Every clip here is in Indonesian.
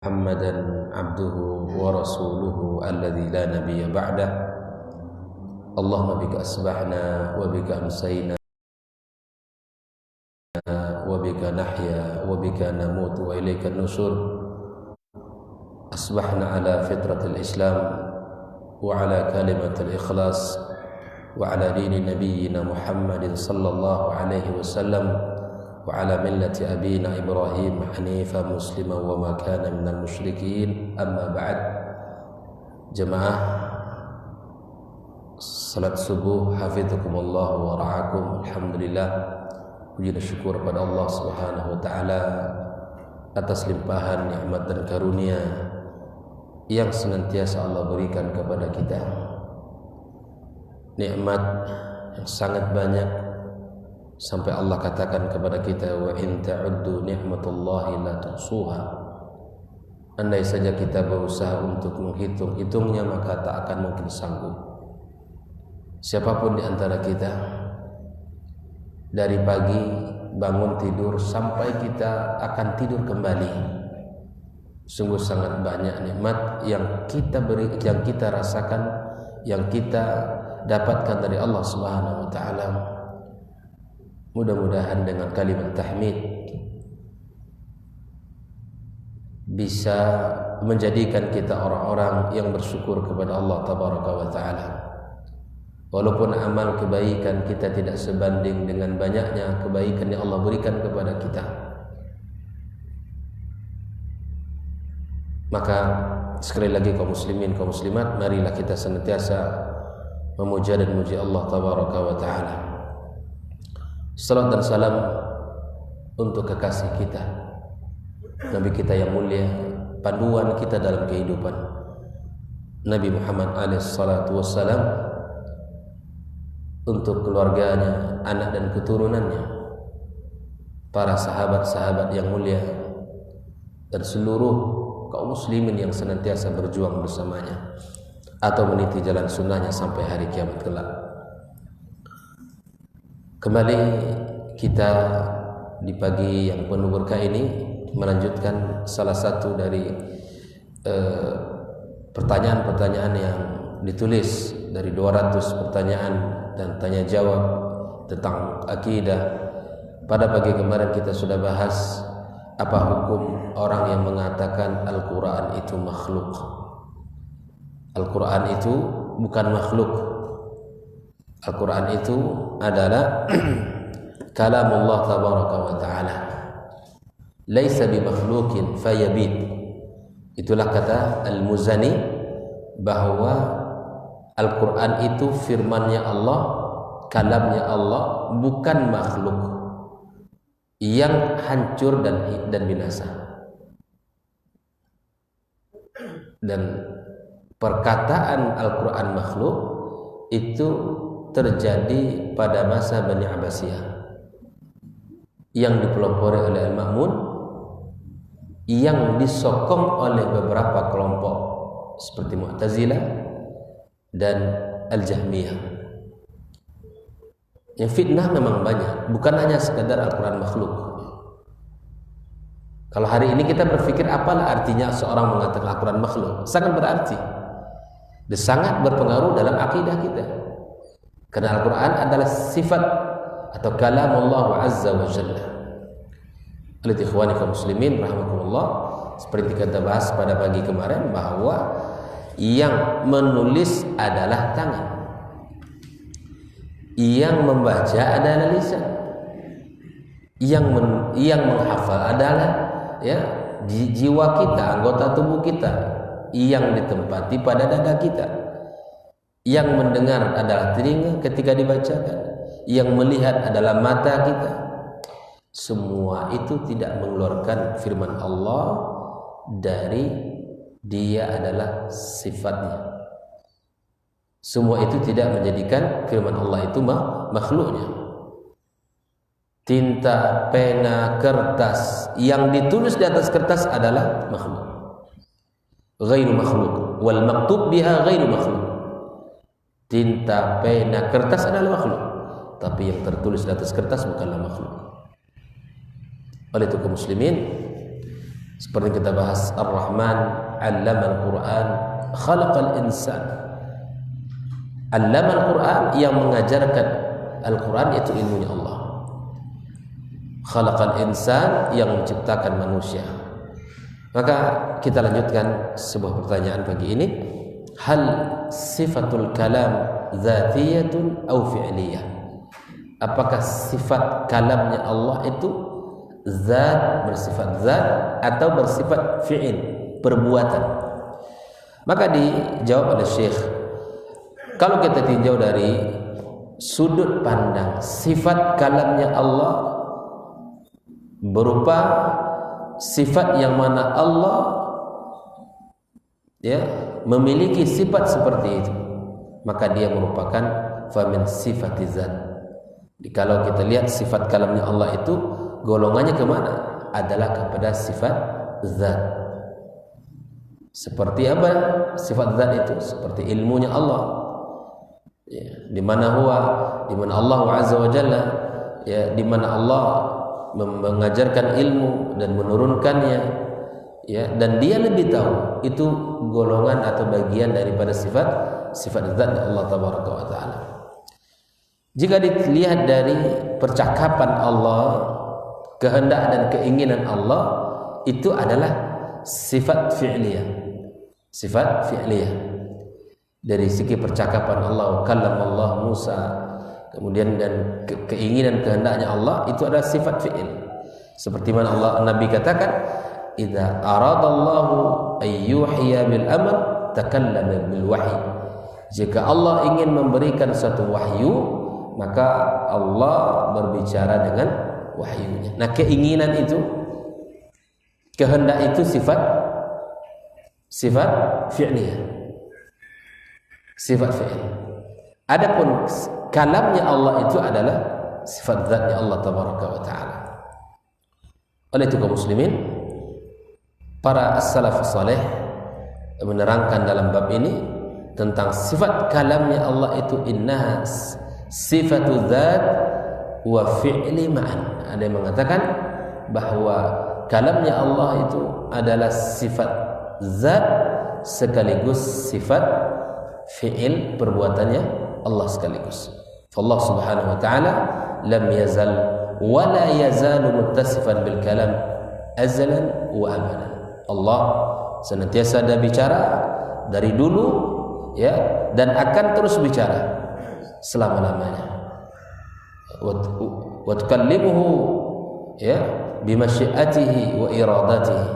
محمدا عبده ورسوله الذي لا نبي بعده اللهم بك أصبحنا وبك أمسينا وبك نحيا وبك نموت وإليك النشور أصبحنا على فطرة الإسلام وعلى كلمة الإخلاص وعلى دين نبينا محمد صلى الله عليه وسلم وعلى ملة أبينا إبراهيم حنيفا مسلما وما كان من المشركين أما بعد جماعة salat subuh hafizakumullah wa ra'akum. Alhamdulillah, puji dan syukur pada Allah Subhanahu wa taala atas limpahan nikmat dan karunia yang senantiasa Allah berikan kepada kita. Nikmat yang sangat banyak sampai Allah katakan kepada kita, wa in ta'uddu ni'matallahi la tuhsuha. Andai saja kita berusaha untuk menghitung-hitungnya maka tak akan mungkin sanggup. Siapapun di antara kita, dari pagi bangun tidur sampai kita akan tidur kembali, sungguh sangat banyak nikmat yang kita beri, yang kita rasakan, yang kita dapatkan dari Allah Subhanahu wa taala. Mudah-mudahan dengan kalimat tahmid bisa menjadikan kita orang-orang yang bersyukur kepada Allah Tabaraka wa taala. Walaupun amal kebaikan kita tidak sebanding dengan banyaknya kebaikan yang Allah berikan kepada kita, maka sekali lagi kaum muslimin, kaum muslimat, marilah kita senantiasa memuja dan memuji Allah Tabaraka wa taala. Salam dan salam untuk kekasih kita, Nabi kita yang mulia, panduan kita dalam kehidupan, Nabi Muhammad alaihi salatu wassalam, untuk keluarganya, anak dan keturunannya, para sahabat-sahabat yang mulia, dan seluruh kaum muslimin yang senantiasa berjuang bersamanya atau meniti jalan sunnahnya sampai hari kiamat kelak. Kembali kita di pagi yang penuh berkah ini melanjutkan salah satu dari pertanyaan-pertanyaan yang ditulis dari 200 pertanyaan dan tanya jawab tentang akidah. Pada pagi kemarin kita sudah bahas apa hukum orang yang mengatakan Al-Quran itu makhluk. Al-Quran itu bukan makhluk. Al-Quran itu adalah kalamullah tabaraka wa ta'ala, laisa bimakhlukin fayabid. Itulah kata Al-Muzani, bahwa Al-Quran itu firmannya Allah, kalamnya Allah, bukan makhluk yang hancur dan binasa. Dan perkataan Al-Quran makhluk itu terjadi pada masa Bani Abbasiyah yang dipelopori oleh Al-Ma'mun, yang disokong oleh beberapa kelompok seperti Mu'tazilah dan Al-Jahmiyah. Yang fitnah memang banyak, bukan hanya sekadar Al-Quran makhluk. Kalau hari ini kita berpikir apalah artinya seorang mengatakan Al-Quran makhluk, sangat berarti dan sangat berpengaruh dalam akidah kita. Karena Al-Quran adalah sifat atau kalamullah azza wa jalla. Oleh ikhwani kaum muslimin rahimakumullah, seperti kita bahas pada pagi kemarin, bahwa yang menulis adalah tangan, yang membaca adalah lisan, yang menghafal adalah jiwa kita, anggota tubuh kita yang ditempati pada dada kita, yang mendengar adalah telinga ketika dibacakan, yang melihat adalah mata kita. Semua itu tidak mengeluarkan firman Allah dari dia adalah sifatnya. Semua itu tidak menjadikan firman Allah itu makhluknya. Tinta, pena, kertas yang ditulis di atas kertas adalah makhluk, ghairu makhluk, wal maktub biha ghairu makhluk. Tinta, pena, kertas adalah makhluk, tapi yang tertulis di atas kertas bukanlah makhluk. Oleh itu kaum muslimin, Seperti kita bahas, Ar-Rahman 'allamal Qur'an khalaqal insan. 'Allamal Qur'an, yang mengajarkan Al-Qur'an itu ilmunya Allah. Khalaqal insan, yang menciptakan manusia. Maka kita lanjutkan sebuah pertanyaan pagi ini. Hal sifatul kalam dzatiyatun aw fi'liyah? Apakah sifat kalamnya Allah itu zat, bersifat zat, atau bersifat fi'il, perbuatan? Maka dijawab oleh Syekh, kalau kita tinjau dari sudut pandang sifat kalamnya Allah berupa sifat yang mana Allah memiliki sifat seperti itu, maka dia merupakan famin sifati zat. Kalau kita lihat sifat kalamnya Allah itu golongannya kemana? Adalah kepada sifat zat. Seperti apa sifat zat itu? Seperti ilmunya Allah, di mana Allah Azza wa Jalla, di mana Allah mengajarkan ilmu dan menurunkannya, dan dia lebih tahu. Itu golongan atau bagian daripada sifat zat Allah Tabaraka wa Ta'ala. Jika dilihat dari percakapan Allah, kehendak dan keinginan Allah, itu adalah sifat fi'liyah. Sifat fi'liyah. Dari segi percakapan Allah, kallamallah Musa, kemudian dan keinginan kehendaknya Allah, itu adalah sifat fi'il. Seperti mana Nabi katakan, idza aradallahu ayyuhiya bil amr takallama bil wahyi. Jika Allah ingin memberikan satu wahyu, maka Allah berbicara dengan wahyunya. Nah, keinginan itu, kehendak itu sifat fi'liyah, sifat fi'il. Adapun kalamnya Allah itu adalah sifat zatnya Allah Tabaraka wa Ta'ala. Oleh itu kaum muslimin, para as-salafus saleh menerangkan dalam bab ini tentang sifat kalamnya Allah itu innaha sifatu dzat wa fi'li ma'an. Ada yang mengatakan bahwa kalamnya Allah itu adalah sifat zat sekaligus sifat fi'il, perbuatannya Allah sekaligus. Allah Subhanahu wa ta'ala lam yazal wa la yazalu muttasifan bil kalam azalan wa abadan. Allah senantiasa ada bicara dari dulu, dan akan terus bicara selama-lamanya. Wa tukallimuhu bimasyiatihi wa iradatihi.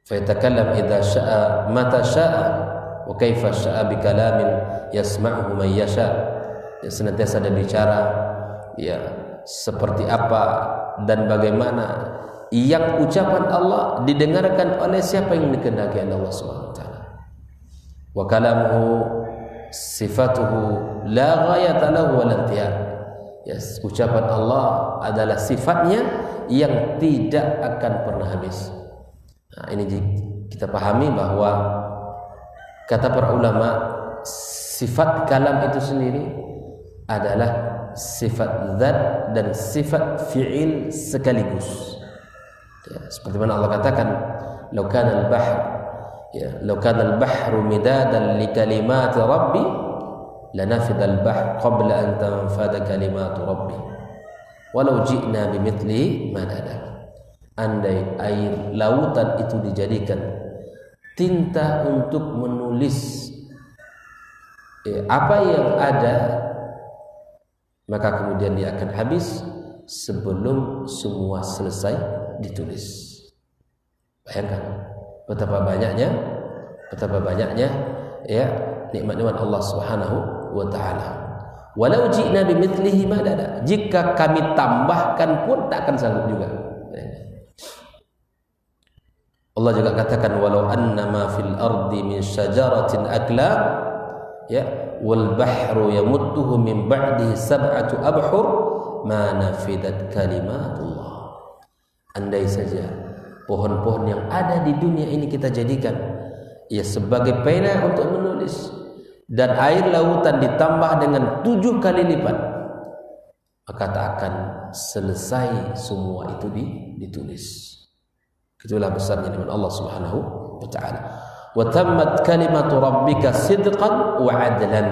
Fa yatakallam idza syaa mata syaa wa kaifa syaa bi kalamin yasma'uhu man yasha. Dia senantiasa ada bicara seperti apa dan bagaimana yang ucapan Allah didengarkan oleh siapa yang dikehendaki Allah Subhanahu wa taala. Wa kalamuhu sifatuhu la ghayata lahu wa la intiha. Ucapan Allah adalah sifatnya yang tidak akan pernah habis. Nah, ini kita pahami bahwa kata para ulama, sifat kalam itu sendiri adalah sifat zat dan sifat fi'il sekaligus. Seperti mana Allah katakan, law kana al-bahru midadan li kalimati rabbi lanafida al-bahr qabla an tanfada kalimatu rabbi walau ji'na bimithlihi madada. Andai air lautan itu dijadikan tinta untuk menulis apa yang ada, maka kemudian dia akan habis sebelum semua selesai ditulis. Bayangkan betapa banyaknya nikmat-nikmat Allah Subhanahu wa taala. Walau ji'na bimithlihi madada, jika kami tambahkan pun tak akan sanggup juga. Allah juga katakan, walau annama fil ardi min syajaratin aklam wal bahru yamudduhu min ba'dihi sab'atu abhur ma nafidat kalimatullah. Andai saja pohon-pohon yang ada di dunia ini kita jadikan sebagai pena untuk menulis, dan air lautan ditambah dengan 7 kali lipat, maka tak akan selesai semua itu ditulis. Itulah besarnya nikmat Allah Subhanahu wa taala. Wa tammat kalimatu rabbika sidqan wa adlan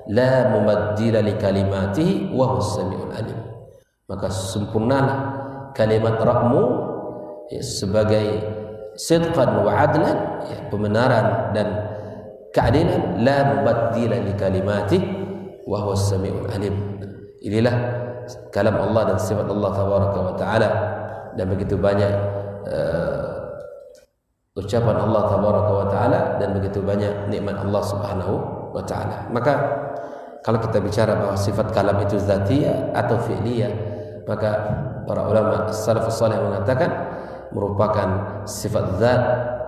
la mubaddila li kalimatihi wa huwas samiul alim. Maka sempurnalah kalimat Rabbmu sebagai sidqan wa adlan, pembenaran dan keadilan, la mubaddila li kalimatihi wa huwas samiul alim. Inilah kalam Allah dan sifat Allah tabaraka wa taala, dan begitu banyak ucapan Allah tabaraka wa taala dan begitu banyak nikmat Allah Subhanahu wa taala. Maka kalau kita bicara bahwa sifat kalam itu zatiyah atau fi'liyah, maka para ulama salafus salih mengatakan merupakan sifat zat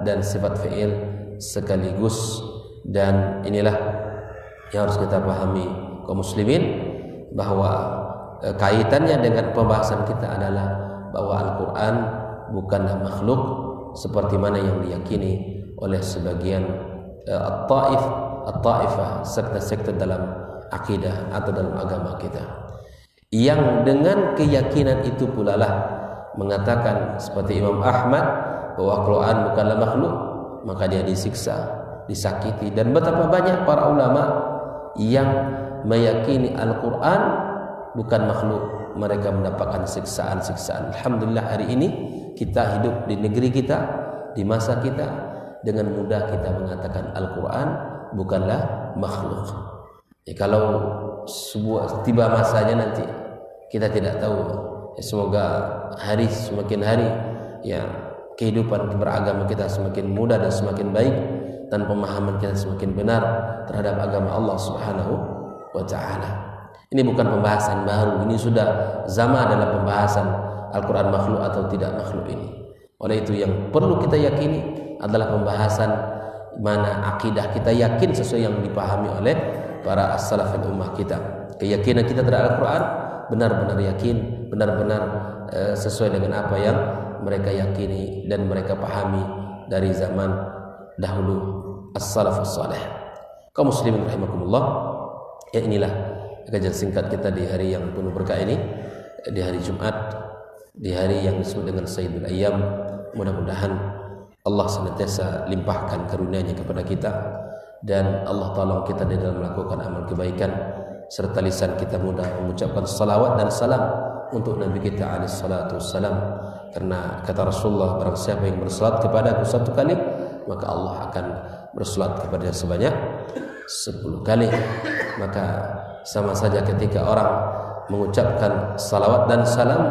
dan sifat fi'il sekaligus. Dan inilah yang harus kita pahami kaum muslimin, bahwa kaitannya dengan pembahasan kita adalah bahwa Al-Quran bukanlah makhluk seperti mana yang diyakini oleh sebagian at-ta'ifah, sekte-sekte dalam akidah atau dalam agama kita, yang dengan keyakinan itu pula lah mengatakan seperti Imam Ahmad bahwa Al-Quran bukanlah makhluk, maka dia disiksa, disakiti. Dan betapa banyak para ulama yang meyakini Al-Quran bukan makhluk, mereka mendapatkan siksaan-siksaan. Alhamdulillah hari ini kita hidup di negeri kita, di masa kita, dengan mudah kita mengatakan Al-Quran bukanlah makhluk. Kalau tiba masanya nanti, kita tidak tahu. Semoga hari semakin hari kehidupan beragama kita semakin mudah dan semakin baik, dan pemahaman kita semakin benar terhadap agama Allah Subhanahu wa taala. Ini bukan pembahasan baru, ini sudah zaman dalam pembahasan Al-Quran makhluk atau tidak makhluk ini. Oleh itu yang perlu kita yakini adalah pembahasan mana akidah kita yakin sesuai yang dipahami oleh para as-salafil ummah kita. Keyakinan kita terhadap Al-Quran benar-benar yakin, benar-benar sesuai dengan apa yang mereka yakini dan mereka pahami dari zaman dahulu as-salafus salih. Kaum muslimin rahimakumullah, inilah kajian singkat kita di hari yang penuh berkah ini, di hari Jumat, di hari yang disebut dengan Sayyidul Ayyam. Mudah-mudahan Allah senantiasa limpahkan karunia-Nya kepada kita, dan Allah tolong kita di dalam melakukan amal kebaikan, serta lisan kita mudah mengucapkan salawat dan salam untuk Nabi kita alaihi salatu wassalam. Karena kata Rasulullah, barang siapa yang bersalat kepada aku 1 kali, maka Allah akan bersalat kepada sebanyak 10 kali. Maka sama saja ketika orang mengucapkan salawat dan salam,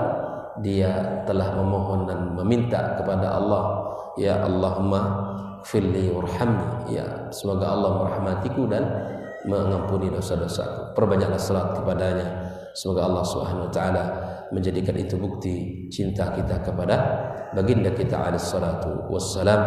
dia telah memohon dan meminta kepada Allah, ya Allahumma firli warhamni, ya semoga Allah merahmatiku dan mengampuni dosa-dosaku. Perbanyaklah salat kepadanya, semoga Allah Subhanahu wa taala menjadikan itu bukti cinta kita kepada baginda kita alaihi salatu wassalam.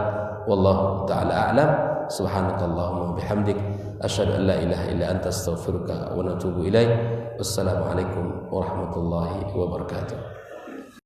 Wallahu taala a'lam. Subhanakallahumma bihamdik, asyhadu an la ilaha illa anta astaghfiruka wa atubu ilaik. Wassalamu alaikum warahmatullahi wabarakatuh.